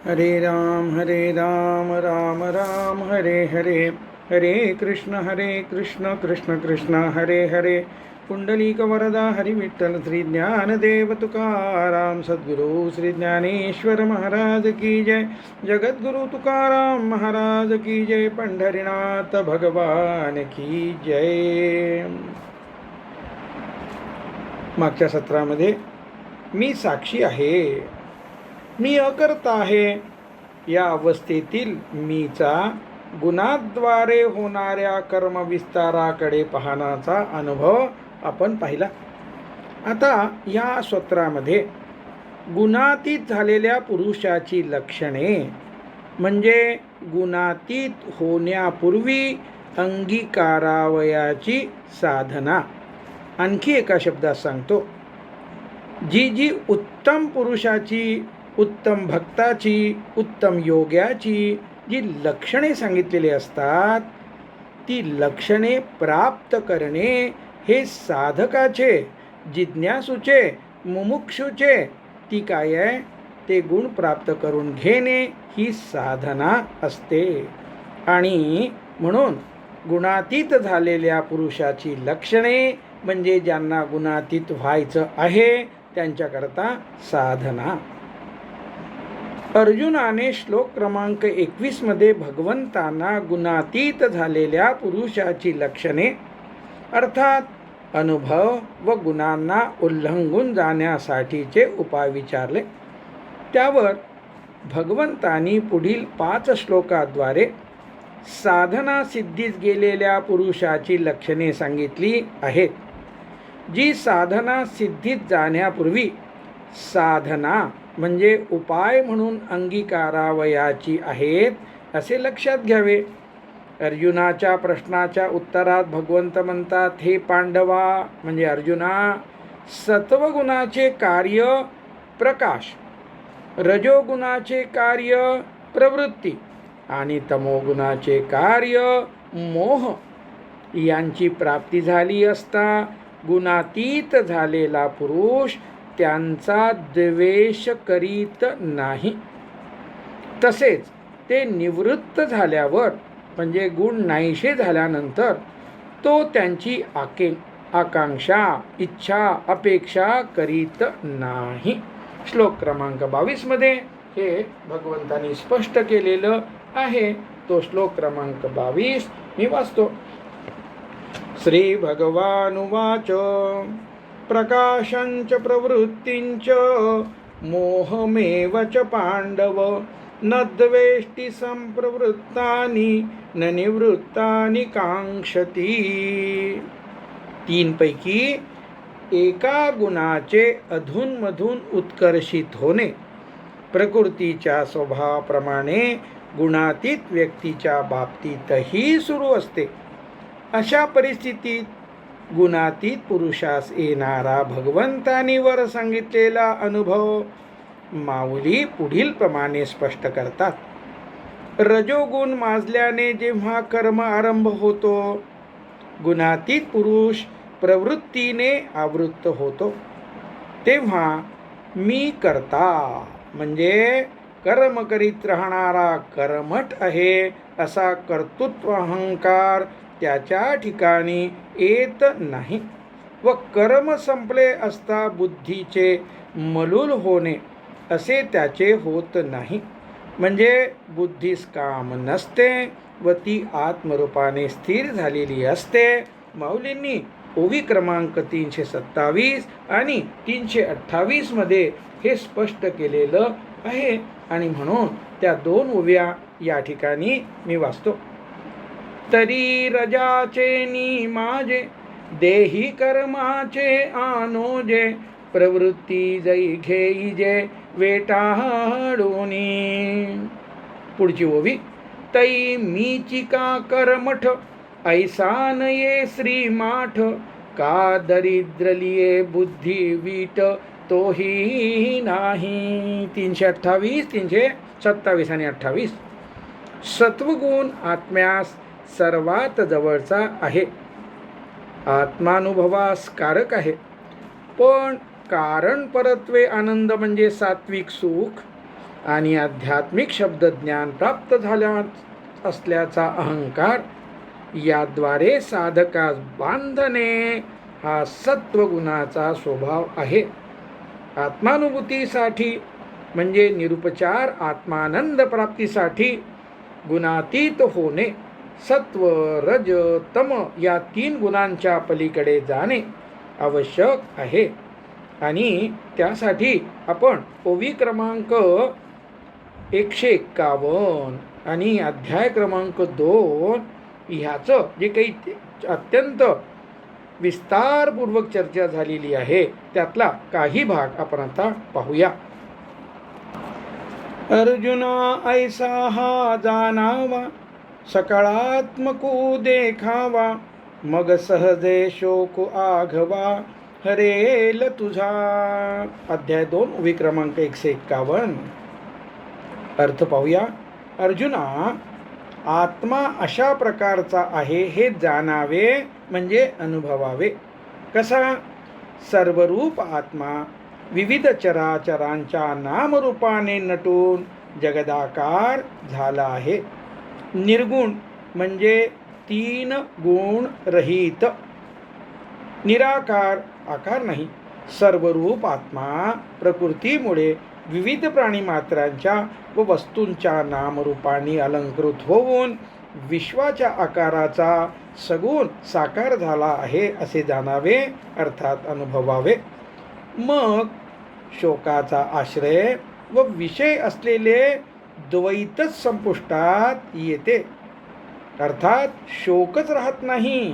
हरे राम राम राम हरे हरे, हरे कृष्ण कृष्ण कृष्ण हरे हरे. पुंडलिक वरदा हरी विठ्ठल श्री ज्ञानदेव तुकाराम सद्गुरु श्री ज्ञानेश्वर महाराज की जय. जगद्गुरु तुकाराम महाराज की जय. पंढरीनाथ भगवान की जय. मागच्या सत्रामध्ये मी साक्षी आहे, मी अकर्ता आहे या अवस्थेतील मीचा गुणाद्वारे होणाऱ्या कर्मविस्ताराकडे पाहण्याचा अनुभव आपण पाहिला. आता या सत्रामध्ये गुणातीत झालेल्या पुरुषाची लक्षणे म्हणजे गुणातीत होण्यापूर्वी अंगीकारावयाची साधना आणखी एका शब्दात सांगतो. जी उत्तम पुरुषाची, उत्तम भक्ताची, उत्तम योग्याची जी लक्षणे सांगितलेली असतात, ती लक्षणे प्राप्त करणे हे साधकाचे, जिज्ञासूचे, मुमुक्षूचे ती काय आहे, ते गुण प्राप्त करून घेणे ही साधना असते. आणि म्हणून गुणातीत झालेल्या पुरुषाची लक्षणे म्हणजे ज्यांना गुणातीत व्हायचं आहे त्यांच्याकरता साधना. अर्जुनाने श्लोक क्रमांक 21 मध्ये भगवंतांना गुणातीत झालेल्या पुरुषाची लक्षणे अर्थात अनुभव व गुणांना उल्लंघून जाण्यासाठीचे उपाय विचारले. त्यावर भगवंतांनी पुढील 5 श्लोकाद्वारे साधना सिद्धीस गेलेल्या पुरुषाची लक्षणे सांगितली आहेत. जी साधना सिद्धीत जाण्यापूर्वी साधना म्हणजे उपाय म्हणून अंगीकारावयाची आहेत असे लक्षात घ्यावे. अर्जुनाच्या प्रश्नाच्या उत्तरात भगवंत म्हणतात, हे पांडवा म्हणजे अर्जुना, सत्वगुणाचे कार्य प्रकाश, रजोगुणाचे कार्य प्रवृत्ती आणि तमोगुणाचे कार्य मोह यांची प्राप्ती झाली असता गुणातीत झालेला पुरुष त्यांचा द्वेष करीत नाही. तसेच ते निवृत्त झाल्यावर म्हणजे गुण नाहीसे झाल्यानंतर तो त्यांची आकांक्षा, इच्छा, अपेक्षा करीत नाही. श्लोक क्रमांक 22 मध्ये हे भगवंतांनी स्पष्ट केलेलं आहे. तो श्लोक क्रमांक 22 मी वाचतो. श्री भगवानुवाच प्रकाशंच प्रवृत्तींच मोहमेव च पांडव न द्वेष्टि संप्रवृत्तानि न निवृत्तानि कांक्षती. 3 पैकी एका गुणाचे अधूनमधून उत्कर्षित होणे प्रकृतीच्या स्वभावाप्रमाणे गुणातीत व्यक्तीच्या बाबतीतही सुरू असते. अशा परिस्थितीत गुणातीत पुरुषास येणारा भगवंतांनी वर सांगितलेला अनुभव माऊली पुढील प्रमाणे स्पष्ट करतात. रजोगुण माजल्याने जेव्हा कर्म आरंभ होतो, गुणातीत पुरुष प्रवृत्तीने आवृत्त होतो, तेव्हा मी करता म्हणजे कर्म करीत राहणारा कर्मठ आहे असा कर्तृत्व अहंकार त्याच्या ठिकाणी येत नाही व कर्म संपले असता बुद्धीचे मलूल होणे असे त्याचे होत नाही. म्हणजे बुद्धीस काम नसते व ती आत्मरूपाने स्थिर झालेली असते. माऊलींनी ओवी क्रमांक 327 आणि 328 मध्ये हे स्पष्ट केलेलं आहे. आणि म्हणून त्या 2 ओव्या या ठिकाणी मी वाचतो. तरी रजाचे नी माझे देही कर्माचे आनोजे प्रवृत्ती जै घेईजे वेटाळूनी. पुढची ओवी. तै मीची का कर्मठ ऐसा नये श्रीमाठ का दरिद्रलिये बुद्धी वीट तोही नाही. 328, 327 आणि 28. सत्वगुण आत्म्यास सर्वात जवळचा आहे, आत्मानुभवास कारक आहे. पण कारण परत्वे आनंद म्हणजे सात्विक सुख आणि आध्यात्मिक शब्दज्ञान प्राप्त झाल्या असल्याचा अहंकार याद्वारे साधकास बांधणे हा सत्वगुणाचा स्वभाव आहे. आत्मानुभूतीसाठी म्हणजे निरुपचार आत्मानंद प्राप्तीसाठी गुणातीत होणे, सत्व रज तम या 3 गुणांच्या पलीकडे जाणे आवश्यक आहे. आणि त्यासाठी आपण ओवी क्रमांक 151 आणि अध्याय क्रमांक 2 ह्याचं जे काही अत्यंत विस्तारपूर्वक चर्चा झालेली आहे त्यातला काही भाग आपण आता पाहूया. अर्जुना ऐसा हा जाणावा, सकाळात्मको देखावा, मग सहजे शोक आघवा, हरेल तुझा. अध्याय 2 ओवी क्रमांक 151. अर्थ पाहूया. अर्जुना, आत्मा अशा प्रकारचा आहे हे जाणावे म्हणजे अनुभवावे. कसा? सर्वरूप आत्मा विविध चराचरांच्या नामरूपाने नटून जगदाकार झाला आहे. निर्गुण म्हणजे 3 गुण रहित, निराकार आकार नाही. सर्वरूप आत्मा प्रकृतीमुळे विविध प्राणीमात्रांच्या व वस्तूंच्या नामरूपाने अलंकृत होऊन विश्वाच्या आकाराचा सगुण साकार झाला आहे असे जाणावे, अर्थात अनुभवावे. मग शोकाचा आश्रय व विषय असलेले द्वैतच संपुष्टात येते, अर्थात शोकच राहत नाही.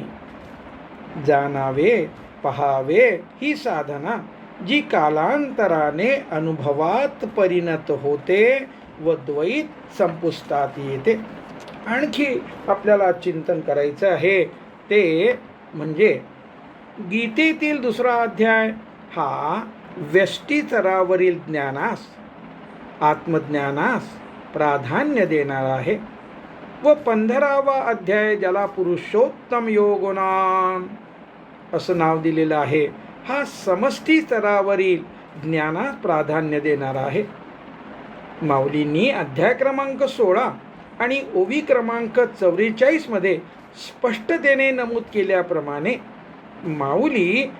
जाणावे पहावे ही साधना जी कालांतराने अनुभवात परिणत होते व द्वैत संपुष्टात येते. आणखी आपल्याला चिंतन करायचं आहे ते म्हणजे गीतेतील 2रा अध्याय हा व्यष्टीचरावरील ज्ञानास, आत्मज्ञानास प्राधान्य देणारा आहे व 15वा अध्याय ज्याला पुरुषोत्तम योगनाम असं नाव दिलेलं आहे हा समष्टी स्तरावरील ज्ञानास प्राधान्य देणारा आहे. माऊलींनी अध्याय क्रमांक 16 आणि ओवी क्रमांक 44 मध्ये स्पष्टतेने नमूद केल्याप्रमाणे माऊली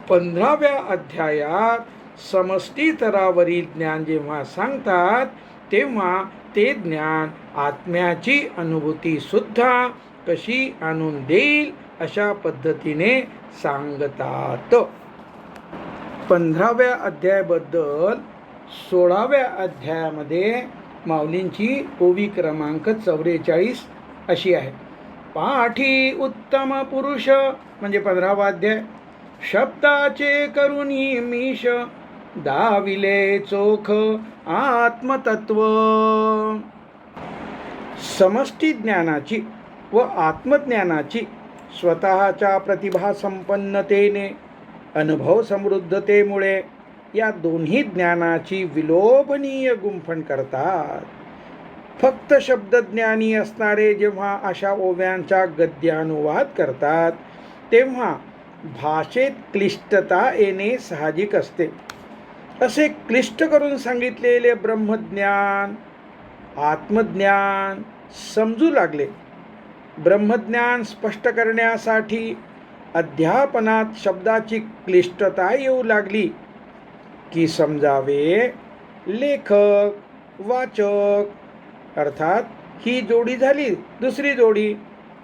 15व्या अध्यायात समष्टी स्तरावरील ज्ञान जेव्हा सांगतात तेव्हा ते ज्ञान आत्म्याची अनुभूती सुद्धा कशी आणून देईल अशा पद्धतीने सांगतात. 15व्या अध्यायाबद्दल 16व्या अध्यायामध्ये माऊलींची ओवी क्रमांक 44 अशी आहे. पाठी उत्तम पुरुष म्हणजे 15वा अध्याय, शब्दाचे करुणी मीश, दाविले चोख आत्मतत्व. समष्टी ज्ञानाची व आत्मज्ञानाची स्वतःच्या प्रतिभा संपन्नतेने, अनुभव समृद्धतेमुळे या दोन्ही ज्ञानाची विलोभनीय गुंफण करतात. फक्त शब्दज्ञानी असणारे जेव्हा अशा ओव्यांचा गद्यानुवाद करतात तेव्हा भाषेत क्लिष्टता येणे साहजिक असते. असे क्लिष्ट करून सांगितलेले ब्रह्मज्ञान आत्मज्ञान समजू लागले. ब्रह्मज्ञान स्पष्ट करण्यासाठी अध्यापनात शब्दाची क्लिष्टता येऊ लागली की समजावे लेखक वाचक, अर्थात ही जोडी झाली. दुसरी जोडी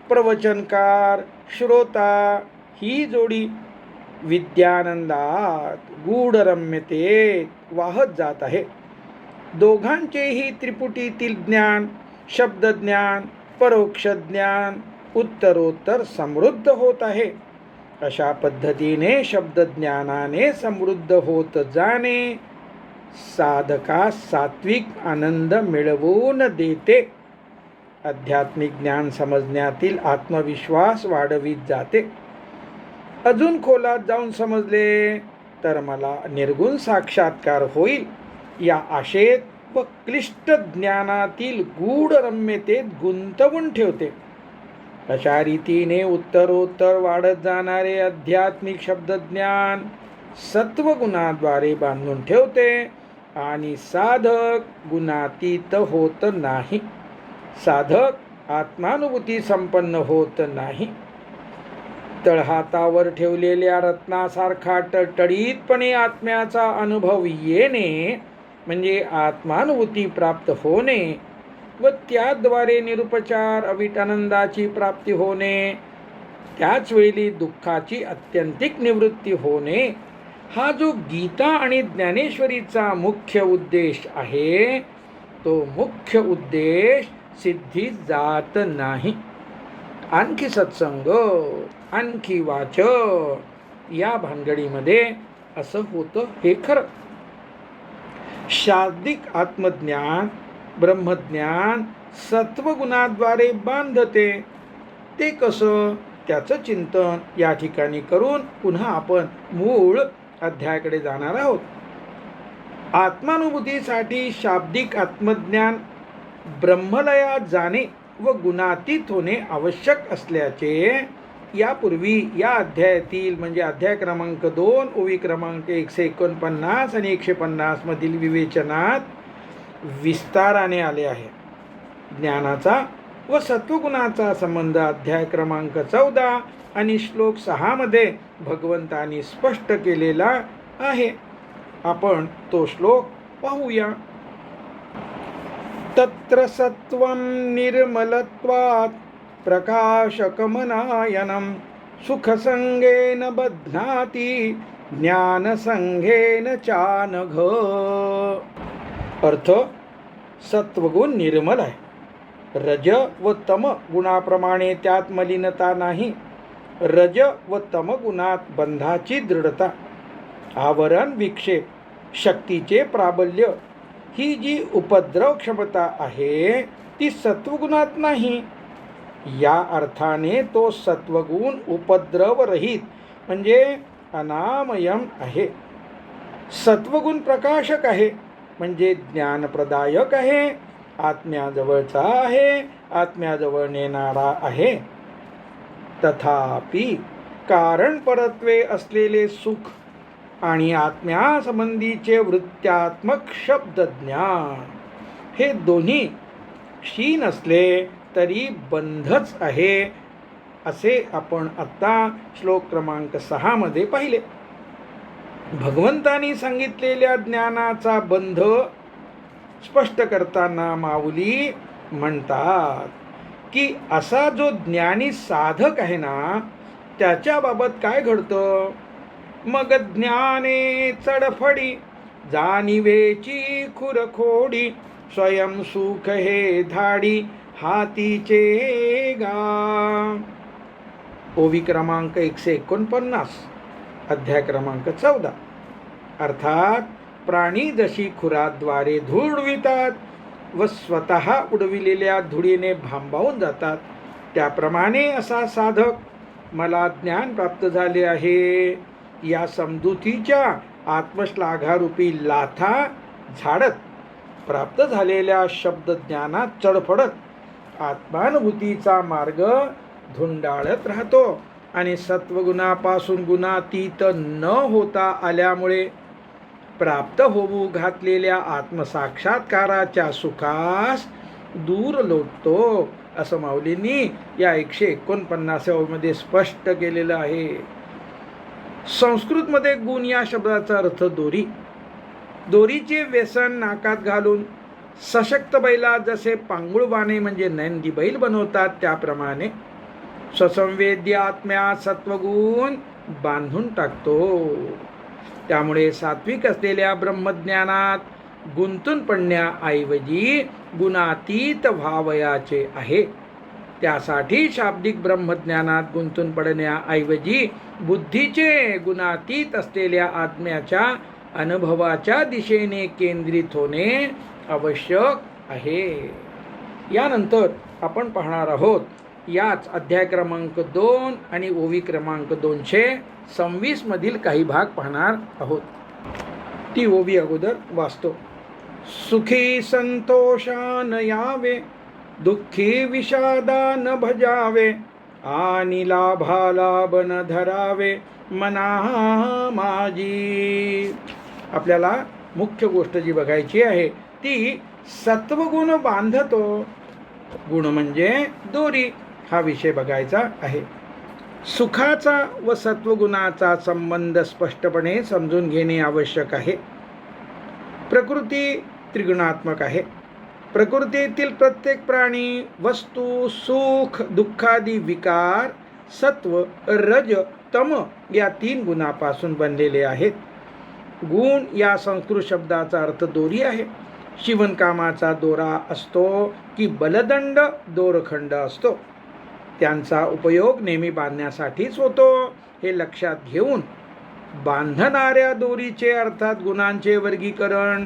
प्रवचनकार श्रोता, ही जोडी विद्यानंदात गूढरम्यतेत वाहत जात आहे. दोघांचेही त्रिपुटीतील ज्ञान, शब्दज्ञान, परोक्ष ज्ञान उत्तरोत्तर समृद्ध होत आहे. अशा पद्धतीने शब्दज्ञानाने समृद्ध होत जाणे साधकास सात्विक आनंद मिळवून देते. आध्यात्मिक ज्ञान समजण्यातील आत्मविश्वास वाढवित जाते. अजून खोलात जाऊन समजले तर मला निर्गुण साक्षात्कार होईल या आशेत व क्लिष्ट ज्ञानातील गूढ रम्यतेत गुंतवून ठेवते. अशा रीतीने उत्तरोत्तर वाढत जाणारे आध्यात्मिक शब्दज्ञान सत्वगुणाद्वारे बांधून ठेवते आणि साधक गुणातीत होत नाही. साधक आत्मानुभूती संपन्न होत नाही. तळहातावर ठेवलेल्या रत्नासारखा टळटळीतपणे आत्म्याचा अनुभव येणे म्हणजे आत्मानुभूती प्राप्त होणे व त्याद्वारे निरुपचार अविट आनंदाची प्राप्ती होणे, त्याच वेळी दुःखाची अत्यंतिक निवृत्ती होणे, हा जो गीता आणि ज्ञानेश्वरीचा मुख्य उद्देश आहे, तो मुख्य उद्देश सिद्धी जात नाही. आणखी सत्संग, आणखी वाचन या भानगडीमध्ये असं होतं हे खरं. शाब्दिक आत्मज्ञान ब्रह्मज्ञान सत्वगुणाद्वारे बांधते. ते कसं, त्याचं चिंतन या ठिकाणी करून पुन्हा आपण मूळ अध्यायाकडे जाणार आहोत. आत्मानुभूतीसाठी शाब्दिक आत्मज्ञान ब्रह्मलयात जाणे व गुणातीत होणे आवश्यक असल्याचे यापूर्वी या अध्यायातील म्हणजे अध्याय क्रमांक 2 ओवी क्रमांक 149 आणि 150 मधील विवेचनात विस्ताराने आले आहे. ज्ञानाचा व सत्वगुणाचा संबंध अध्याय क्रमांक 14 आणि श्लोक 6 मध्ये भगवंतांनी स्पष्ट केलेला आहे. आपण तो श्लोक पाहूया. तत्र सत्वं निर्मलत्वात् प्रकाशकमनायनं सुखसंगेन बध्नाति ज्ञानसंगेन चानघ. अर्थ, सत्वगुण निर्मल आहे. रज व तम गुणाप्रमाणे त्यात मलिनता नाही. रज व तम गुणात बंधाची दृढता, आवरण विक्षेप, शक्तीचे प्राबल्य ही जी उपद्रव क्षमता आहे ती सत्वगुणात नाही. या अर्थाने तो सत्वगुण उपद्रवरहित म्हणजे अनामयम आहे. सत्वगुण प्रकाशक आहे म्हणजे ज्ञानप्रदायक आहे, आत्म्याजवळचा आहे, आत्म्याजवळ नेणारा आहे. तथापि कारण परत्वे असलेले सुख आणि आत्म्यासंबंधीचे वृत्त्यात्मक शब्दज्ञान हे दोन्ही क्षीण असले तरी बंधच आहे, असे आपण आत्ता श्लोक क्रमांक 6 मध्ये पाहिले. भगवंतांनी सांगितलेल्या ज्ञानाचा बंध स्पष्ट करताना माऊली म्हणतात की असा जो ज्ञानी साधक आहे ना, त्याच्याबाबत काय घडतं. मग ज्ञाने चढफडी जाणिवेची खुरखोडी, स्वयं सुख हे धाडी हातीचे गा. ओवी क्रमांक 149 अध्याय क्रमांक 14. अर्थात प्राणी जशी खुराद्वारे धूळ उडवितात व स्वतः उडविलेल्या धुळीने भांबावून जातात, त्याप्रमाणे असा साधक मला ज्ञान प्राप्त झाले आहे या समजुतीच्या आत्मश्लाघारूपी लाथा झाडत प्राप्त झालेल्या शब्दज्ञानात चढफडत आत्मानुभूतीचा मार्ग धुंडाळत राहतो आणि सत्वगुणापासून गुणातीत न होता आल्यामुळे प्राप्त होऊ घातलेल्या आत्मसाक्षात्काराच्या सुखास दूर लोटतो, असं माऊलींनी या 149 मध्ये स्पष्ट केलेलं आहे. संस्कृतमध्ये गुण या शब्दाचा अर्थ दोरी. दोरीचे व्यसन नाकात घालून सशक्त बैला जसे पांगुळवाने म्हणजे नंदी बैल बनवतात, त्याप्रमाणे स्वसंवेद्य आत्म्यात सत्वगुण बांधून टाकतो. त्यामुळे सात्विक असलेल्या ब्रह्मज्ञानात गुंतून पडण्याऐवजी गुणातीत व्हावयाचे आहे. त्यासाठी शाब्दिक ब्रह्मज्ञानात गुंतून पडण्याऐवजी बुद्धीचे गुणातीत असलेल्या आत्म्याच्या अनुभवाच्या दिशेने केंद्रित होणे आवश्यक आहे. यानंतर आपण पाहणार आहोत याच अध्याय क्रमांक 2 आणि ओवी क्रमांक 226 मधील काही भाग पाहणार आहोत. ती ओवी अगोदर वाचतो. सुखी संतोषान यावे, दुःखी विषादान भजावे, आणि लाभालाभ धरावे मना माझी. आपल्याला मुख्य गोष्ट जी बघायची आहे ती सत्वगुण बांधतो. गुण म्हणजे दोरी, हा विषय बघायचा आहे. सुखाचा व सत्वगुणाचा संबंध स्पष्टपणे समजून घेणे आवश्यक आहे. प्रकृती त्रिगुणात्मक आहे. प्रकृतीतील प्रत्येक प्राणी, वस्तू, सुख दुःखादी विकार सत्व रज तम या 3 गुणापासून बनलेले आहेत. गुण या संस्कृत शब्दाचा अर्थ दोरी आहे. शिवणकामाचा दोरा असतो की बलदंड दोरखंड असतो, त्यांचा उपयोग नेहमी बांधण्यासाठीच होतो. हे लक्षात घेऊन बांधणाऱ्या दोरीचे अर्थात गुणांचे वर्गीकरण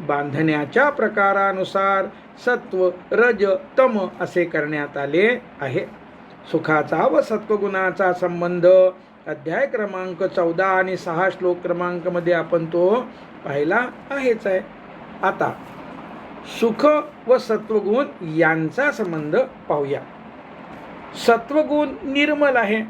बांधण्याच्या प्रकारानुसार सत्व रज तम असे करण्यात आले आहे. सुखाचा व सत्वगुणाचा संबंध अध्याय क्रमांक 14 आणि 6 श्लोक क्रमांक मध्ये आपण तो पाहिला आहेच आहे. आता सुख व सत्वगुण यांचा संबंध पाहूया. सत्वगुण निर्मल आहे,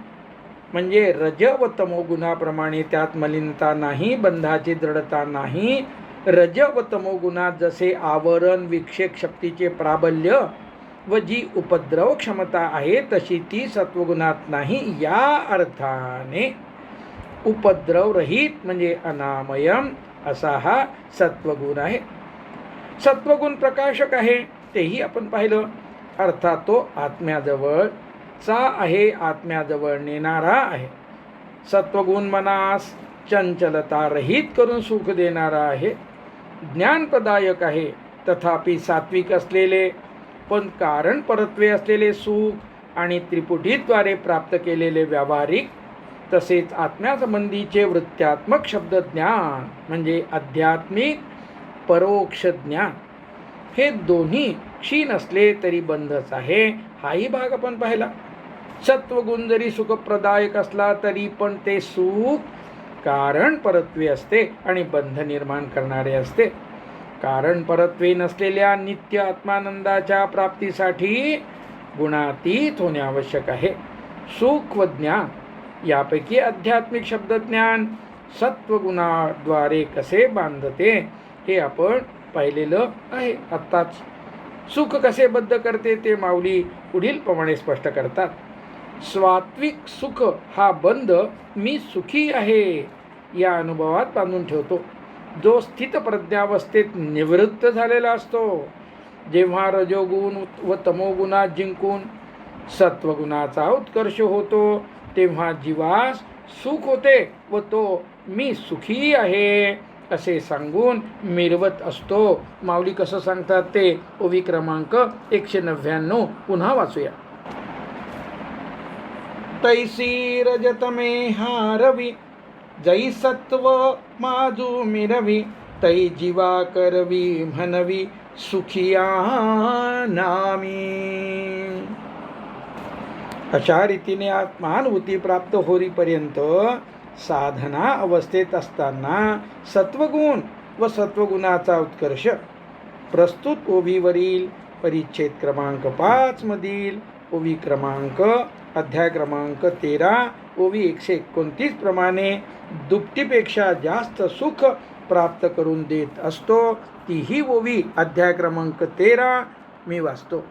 म्हणजे रज व तमोगुणाप्रमाणे त्यात मलिनता नाही, बंधाची दृढता नाही. रज व तमोगुणात जसे आवरण विक्षेप शक्तीचे प्राबल्य व जी उपद्रव क्षमता आहे तशी ती सत्वगुणात नाही. या अर्थाने उपद्रव रहित म्हणजे अनामयम असा हा सत्वगुण आहे. सत्वगुण प्रकाशक आहे, तेही आपण पाहिलं. अर्थात तो आत्म्याजवळचा आहे, आत्म्याजवळ नेणारा आहे. सत्वगुण मनास चंचलता रहित करून सुख देणारा आहे. ज्ञानप्रदायक आहे, तथापि सात्विक असलेले पण कारण परत्वे असलेले सुख आणि त्रिपुटीद्वारे प्राप्त केलेले व्यावहारिक तसेच आत्म्यासंबंधीचे वृत्त्यात्मक शब्दज्ञान म्हणजे आध्यात्मिक परोक्ष ज्ञान हे दोन्ही क्षीण असले तरी बंधच आहे. हाही भाग आपण पाहिला. सत्वगुण जरी सुखप्रदायक असला तरी पण ते सुख कारण परत्वे असते आणि बंध निर्माण करणारे असते. कारण परत्वे नसलेल्या नित्य आत्मानंदाच्या प्राप्तीसाठी गुणातीत होणे आवश्यक आहे. सुख व ज्ञान यापैकी आध्यात्मिक शब्दज्ञान सत्वगुणाद्वारे कसे बांधते हे आपण पाहिलेलं आहे आत्ताच. सुख कसे बद्ध करते ते माऊली पुढील प्रमाणे स्पष्ट करतात. स्वात्विक सुख हा बंध मी सुखी आहे या अनुभवात बांधून ठेवतो. जो स्थित प्रज्ञावस्थेत निवृत्त झालेला असतो, जेव्हा रजोगुण व तमोगुणात जिंकून सत्वगुणाचा उत्कर्ष होतो तेव्हा जीवास सुख होते व तो मी सुखी आहे असे सांगून मिरवत असतो. माऊली कसं सांगतात ते ओवी क्रमांक 199 पुन्हा वाचूया. तैसी रजतमे हारवी जै सत्व माजू मिरवी तै जीवा करवी म्हणवी सुखिया नामी. अशा रीतीने आत्मानुभूती प्राप्त होईपर्यंत साधना अवस्थेत असताना सत्वगुण व सत्वगुणाचा उत्कर्ष प्रस्तुत ओवीवरील परिच्छेद क्रमांक 5 मधील ओवी क्रमांक अध्याय क्रमांक 13 ओवी 129 प्रमाणे दुपटीपेक्षा जास्त सुख प्राप्त करून देत असतो. तीही ओवी अध्याय क्रमांक 13 मी वाचतो.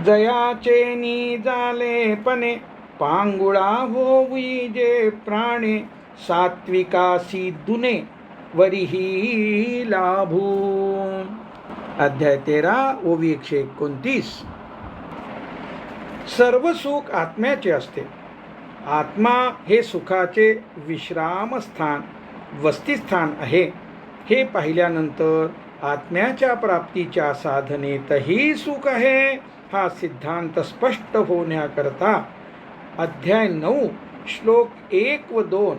जयाचे निजाले पणे पांगुळा होवी जे प्राणे सात्विकासी दुने वरीही लाभू. अध्याय 13 ओवी 129. सर्व सुख आत्म्याचे असते. आत्मा हे सुखाचे विश्रामस्थान वस्तिस्थान आहे हे पाहिल्यानंतर आत्म्याच्या प्राप्तीच्या साधनेतही सुख आहे हा सिद्धांत स्पष्ट होण्याकरता अध्याय 9 श्लोक 1 व 2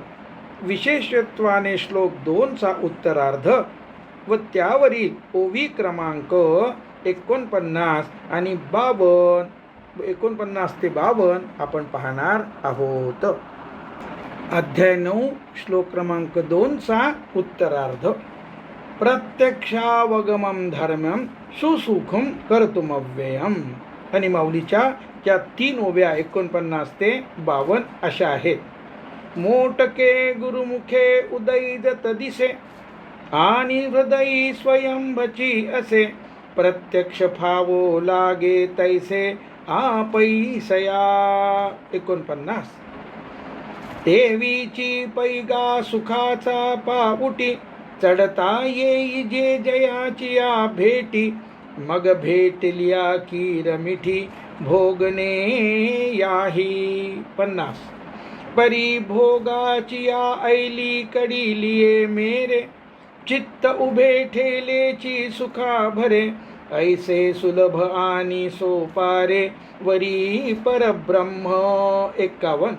विशेषत्वाने श्लोक 2 चा उत्तरार्ध व त्यावरील ओवी क्रमांक 49 आणि 49 ते 52 आपण पाहणार आहोत. अध्याय 9 श्लोक क्रमांक 2 चा उत्तरार्ध. प्रत्यक्षावगमं धर्मं सुसुखं कर्तुमव्ययम्. आणि माऊलीच्या त्या 3 ओव्या 49 ते 52 अशा आहेत. मोटके गुरुमुखे उदयित दिसे आणि हृदयी स्वयंभची असे, प्रत्यक्ष फावो लागे तैसे आपैसया. 49. देवीची पैगा सुखाचा पाऊटी, चढता येई जे जयाची या भेटी, मग भेटलिया कीर मिठी भोगणे याही. 50. परी भोगाची या ऐली कडिलिये मेरे, चित्त उभे ठेलेची सुखा भरे, ऐसे सुलभ आणि सोपारे वरी परब्रह्म. 51.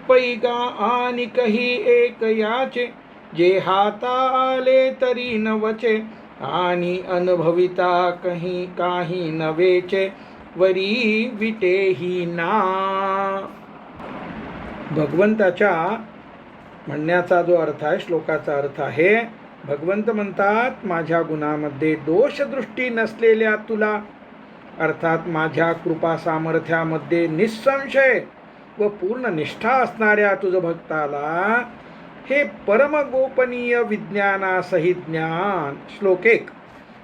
पैगा आणि कही एक याचे, जे हाता आले तरी नवचे, आणि अनुभविता कही काही नवेचे, वरी विटेही ना. भगवंताच्या म्हणण्याचा जो अर्थ आहे, श्लोकाचा अर्थ आहे, भगवंत म्हणतात, माझ्या गुणामध्ये दोषदृष्टी नसलेल्या तुला, अर्थात माझ्या कृपा सामर्थ्यामध्ये निसंशय व पूर्ण निष्ठा असणाऱ्या तुझ भक्ताला हे परम गोपनीय विज्ञानासहित ज्ञान. श्लोक 1.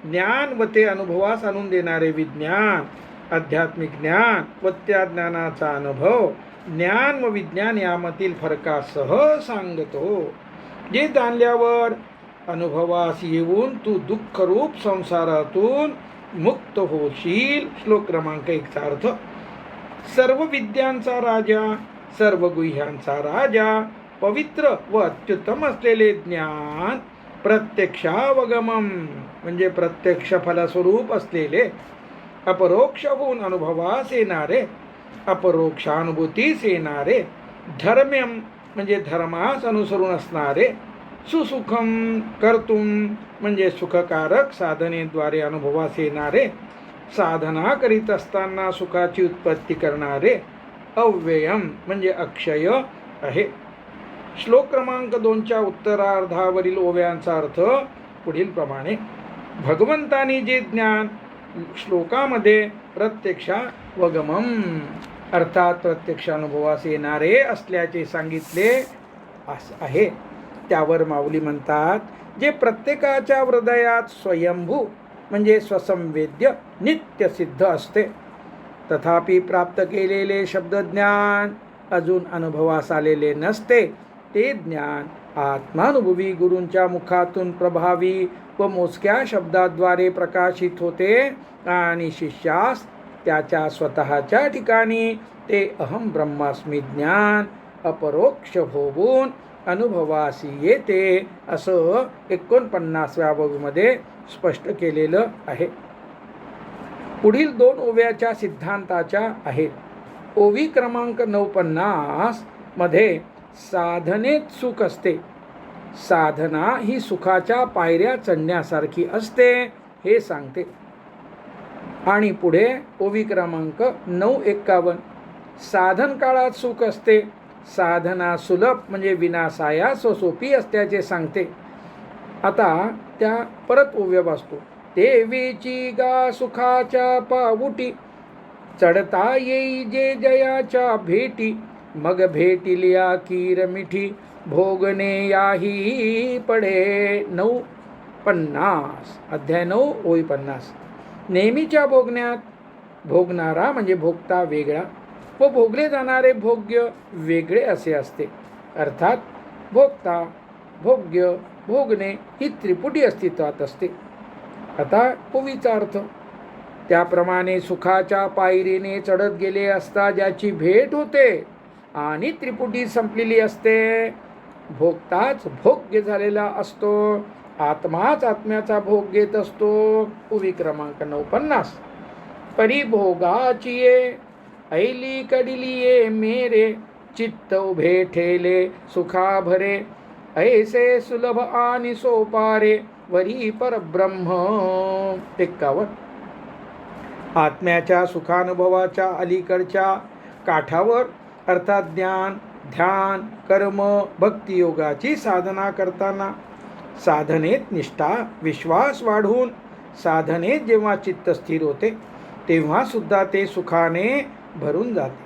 ज्ञान व ते अनुभवास आणून देणारे विज्ञान, आध्यात्मिक ज्ञान व त्या ज्ञानाचा अनुभव, ज्ञान व विज्ञान यामधील फरकासह सांगतो, जे जाणल्यावर अनुभवास येऊन तू दुःखरूप संसारातून मुक्त होशील. श्लोक क्रमांक 1 चा अर्थ. सर्व विद्यांचा राजा, सर्व गुह्यांचा राजा, पवित्र व अत्युत्तम असलेले ज्ञान, प्रत्यक्षावगमम म्हणजे प्रत्यक्ष फलस्वरूप असलेले, अपरोक्ष होऊन अनुभवास येणारे, अपरोक्षानुभूतीस येणारे, धर्म्यम म्हणजे धर्मास अनुसरून असणारे, सुसुखम कर्तुम म्हणजे सुखकारक साधनेद्वारे अनुभवास येणारे, साधना करीत असताना सुखाची उत्पत्ती करणारे, अव्ययम म्हणजे अक्षय आहे. श्लोक क्रमांक 2 च्या उत्तरार्धावरील ओव्यांचा अर्थ पुढील प्रमाणे. भगवंतानी जे ज्ञान श्लोकामध्ये प्रत्यक्षावगमम अर्थात प्रत्यक्ष अनुभवास येणारे असल्याचे सांगितले आहे, त्यावर माऊली म्हणतात, जे प्रत्येकाच्या हृदयात स्वयंभू म्हणजे स्वसंवेद्य नित्य सिद्ध असते, तथापि प्राप्त केलेले शब्दज्ञान अजून अनुभवास आलेले नसते, ते ज्ञान आत्मानुभवी गुरूंच्या मुखातून प्रभावी व मोजक्या शब्दाद्वारे प्रकाशित होते आणि शिष्यास त्याच्या स्वतःच्या ठिकाणी ते अहम ब्रह्मास्मी ज्ञान अपरोक्ष होऊन अनुभवासी येते, असं 49व्या ओवीमध्ये स्पष्ट केलेलं आहे. पुढील 2 ओव्याच्या सिद्धांताच्या आहेत. ओवी क्रमांक 49 मध्ये साधनेत सुख असते, साधना ही सुखाच्या पायऱ्या चढण्यासारखी असते हे सांगते. आणि पुढे ओवी क्रमांक 9:51 साधन काळात सुख असते, साधना सुलभ म्हणजे विनासायास व सोपी असल्याचे सांगते. आता त्या परत ओव्या वाचतो. देवीची गा सुखाच्या पाऊटी, चढता येई जे जयाच्या भेटी, मग भेटिलिया कीर मिठी भोगणे याही पडे. 9:50 अध्याय 9 ओवी 50. नेहमीच्या भोगण्यात भोगणारा म्हणजे भोगता वेगळा व भोगले जाणारे भोग्य वेगळे असे असते. अर्थात भोगता, भोग्य, भोगणे ही त्रिपुटी अस्तित्वात असते. आता ओवीचा अर्थ. त्याप्रमाणे सुखाच्या पायरीने चढत गेले असता ज्याची भेट होते आणि त्रिपुटी संपलेली असते, भोगताच भोग्य झालेला असतो, आत्माच आत्म्याचा भोग घेत असतो. ओवी क्रमांक 9:50 परिभोगाची ये ऐली कडिलिये मेरे, चित्त उभे ठेले सुखा भरे, ऐसे सुलभ आणि सोपारे वरी परब्रह्म. 51 आत्म्याच्या सुखानुभवाच्या अलीकडच्या काठावर अर्थात ज्ञान, ध्यान, कर्म, भक्तियोगाची साधना करताना साधनेत निष्ठा, विश्वास वाढून साधनेत जेव्हा चित्त स्थिर होते तेव्हा सुद्धा ते सुखाने भरून जाते.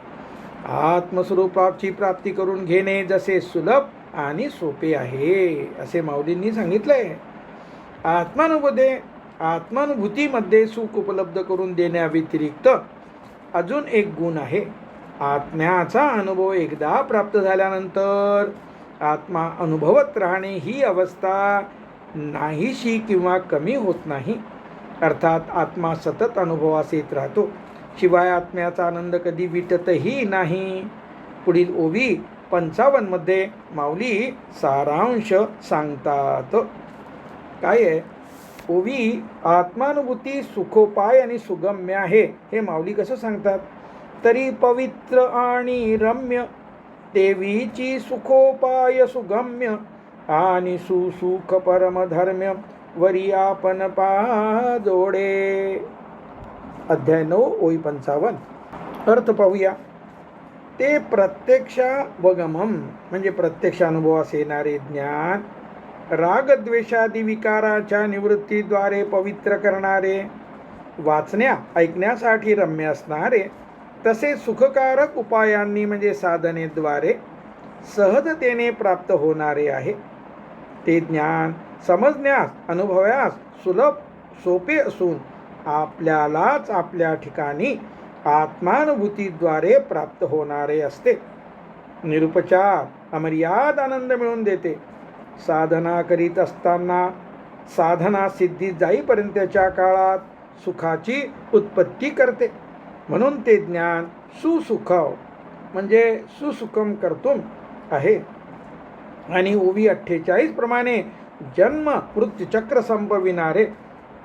आत्मस्वरूपाची प्राप्ती करून घेणे जसे सुलभ आणि सोपे आहे असे माऊलींनी सांगितलंय. आत्मानुभूतीमध्ये सुख उपलब्ध करून देण्याव्यतिरिक्त अजून एक गुण आहे. आत्म्याचा अनुभव एकदा प्राप्त झाल्यानंतर आत्मा अनुभवत राहणे ही अवस्था नाहीशी किंवा कमी होत नाही. अर्थात आत्मा सतत अनुभवास येत राहतो. शिवाय आत्म्याचा आनंद कधी विटतही नाही. पुढील ओवी 55 मध्ये माऊली सारांश सांगतात. काय आहे? ओवी आत्मानुभूती सुखोपाय आणि सुगम्य आहे हे माऊली कसं सांगतात? तरी पवित्र आणि रम्य देवीची सुखोपाय सुगम्य आणि सुसुख परमधर्म्य वरी आपण पाजोडे. अध्याय 9 ओवी 55. अर्थ पाहूया. ते प्रत्यक्षावगमम म्हणजे प्रत्यक्ष अनुभवास येणारे ज्ञान, रागद्वेषादी विकाराच्या निवृत्तीद्वारे पवित्र करणारे, वाचण्या ऐकण्यासाठी रम्य असणारे, तसेच सुखकारक उपायांनी म्हणजे साधनेद्वारे सहजतेने प्राप्त होणारे आहे. ते ज्ञान समजण्यास अनुभवास सुलभ सोपे असून आपल्यालाच आपल्या ठिकाणी आत्मानुभूतीद्वारे प्राप्त होणारे असते. निरुपचार अमर्याद आनंद मिळवून देते. साधना करीत असताना साधना सिद्धी जाईपर्यंतच्या काळात सुखाची उत्पत्ती करते. म्हणून ते ज्ञान सुसुखव म्हणजे सुसुखम कर्तुम आहे. आणि ओवी 48 प्रमाणे जन्म मृत्यूचक्र संपविणारे,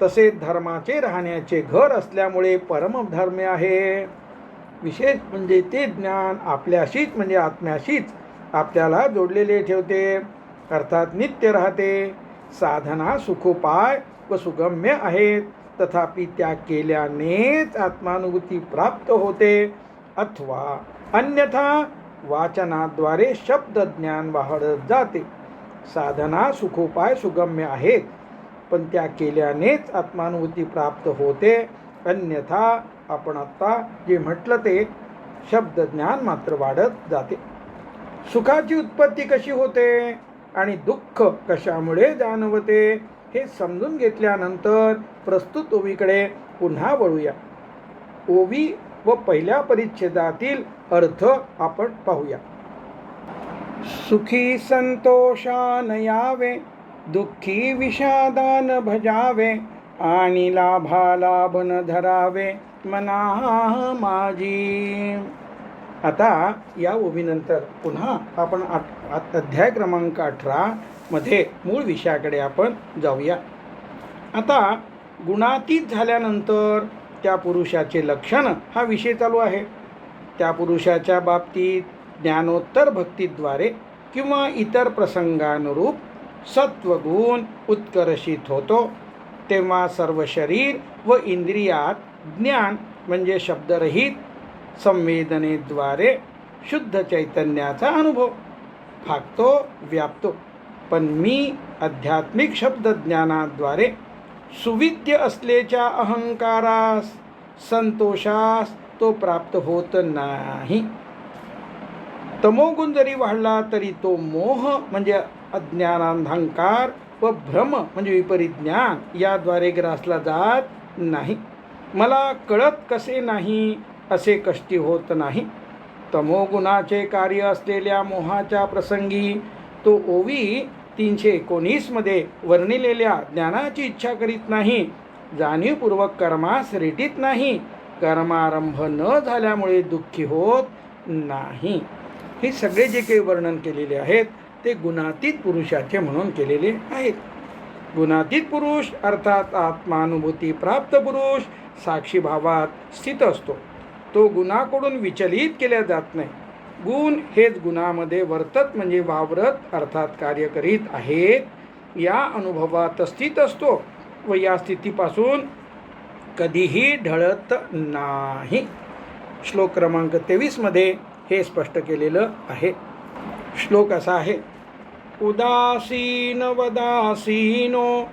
तसेच धर्माचे राहण्याचे घर असल्यामुळे परमधर्म्य आहे. विशेष म्हणजे ते ज्ञान आपल्याशीच म्हणजे आत्म्याशीच आपल्याला जोडलेले ठेवते, अर्थात नित्य राहते. साधना सुखोपाय व सुगम्य आहेत, तथापि त्या केल्यानेच आत्मानुभूती प्राप्त होते, अथवा अन्यथा वाचनाद्वारे शब्द ज्ञान वाढत जाते. साधना सुखोपाय सुगम्य आहेत, पण त्या केल्यानेच आत्मानुभूती प्राप्त होते, अन्यथा आपण आत्ता जे म्हटलं ते शब्द ज्ञान मात्र वाढत जाते. सुखाची उत्पत्ती कशी होते आणि दुःख कशामुळे जाणवते हे समजून घेतल्यानंतर प्रस्तुत ओवीकडे पुन्हा वळूया. ओवी व पहिल्या परिच्छेदातील अर्थ आपण पाहूया. सुखी संतोषान यावे, दुःखी विषादान भजावे, आणि लाभालाभ न धरावे मना माझी. आता या ओवीनंतर पुन्हा आपण अध्याय क्रमांक 18 मध्ये मूळ विषयाकडे आपण जाऊया. आता गुणातीत झाल्यानंतर त्या पुरुषाचे लक्षण हा विषय चालू आहे. त्या पुरुषाच्या बाबतीत ज्ञानोत्तर भक्तीद्वारे किंवा इतर प्रसंगानुरूप सत्वगुण उत्कर्षित होतो, तेव्हा सर्व शरीर व इंद्रियात ज्ञान म्हणजे शब्दरहित संवेदनेद्वारे शुद्ध चैतन्याचा अनुभव फाकतो, व्यापतो. पण मी आध्यात्मिक शब्दज्ञानाद्वारे सुविद्य असल्याच्या अहंकारास संतोषास तो प्राप्त होत नाही. तमोगुण जरी वाढला तरी तो मोह म्हणजे अज्ञानांधकार व भ्रम म्हणजे विपरीत ज्ञान याद्वारे ग्रासला जात नाही. मला कळत कसे नाही असे कष्टी होत नाही. तमोगुणाचे कार्य असलेल्या मोहाच्या प्रसंगी तो ओवी 319 मध्ये वर्णिलेल्या ज्ञानाची इच्छा करीत नाही, जाणीवपूर्वक कर्मास रेटीत नाही, कर्मारंभ न झाल्यामुळे दुःखी होत नाही. हे सगळे जे काही वर्णन केलेले आहेत ते गुणातीत पुरुषाचे म्हणून केलेले आहेत. गुणातीत पुरुष अर्थात आत्मानुभूती प्राप्त पुरुष साक्षी भावात स्थित असतो. तो गुणाकडून विचलित केल्या जात नाही. गुण हेच गुणामध्ये वर्तत म्हणजे वावरत अर्थात कार्य करीत आहेत या अनुभवात स्थित असतो व या स्थितीपासून कधीही ढळत नाही. श्लोक क्रमांक 23 मध्ये हे स्पष्ट केलेलं आहे. श्लोक असा आहे. उदासीन वदासीनो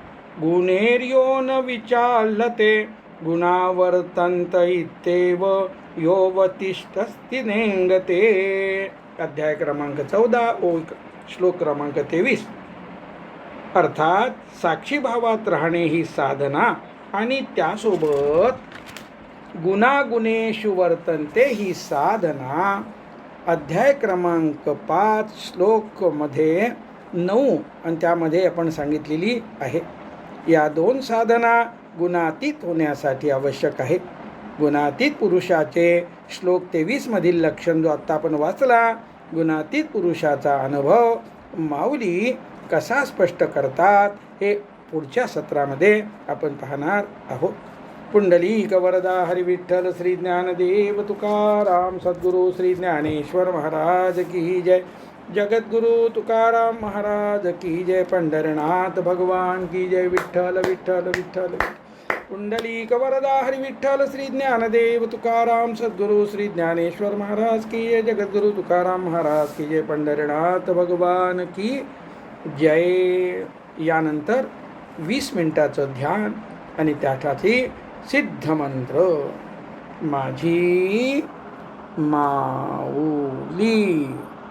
गुणेर्यो न विचालते, गुणावर्तन्त इत्येव योवतिष्ठस्ति नेंगते. अध्याय क्रमांक 14 श्लोक क्रमांक 23. अर्थात साक्षीभावात राहणे ही साधना आणि त्यासोबत गुणागुणेषु वर्तन्ते ही साधना. अध्याय क्रमांक 5 श्लोकमध्ये 9 आणि त्यामध्ये आपण सांगितलेली आहे. या 2 साधना गुणातीत होण्यासाठी आवश्यक आहे. गुणातीत पुरुषाचे श्लोक 23 मधील लक्षण जो आत्ता आपण वाचला, गुणातीत पुरुषाचा अनुभव माऊली कसा स्पष्ट करतात हे पुढच्या सत्रामध्ये आपण पाहणार आहोत. पुंडलीक वरदा हरी विठ्ठल श्री ज्ञानदेव तुकाराम सद्गुरु श्री ज्ञानेश्वर महाराज की जय. जगद्गुरु तुकाराम महाराज की जय. पंढरनाथ भगवान की जय. विठ्ठल विठ्ठल विठ्ठल. पुंडलीक वरदा हरी विठ्ठल श्री ज्ञानदेव तुकाराम सद्गुरु श्री ज्ञानेश्वर महाराज की जय. जगद्गुरु तुकाराम महाराज की जय. पंढरनाथ भगवान की जय. यानंतर 20 मिनिटाचं ध्यान आणि त्यासाठी सिद्धमंत्र. माझी माऊली.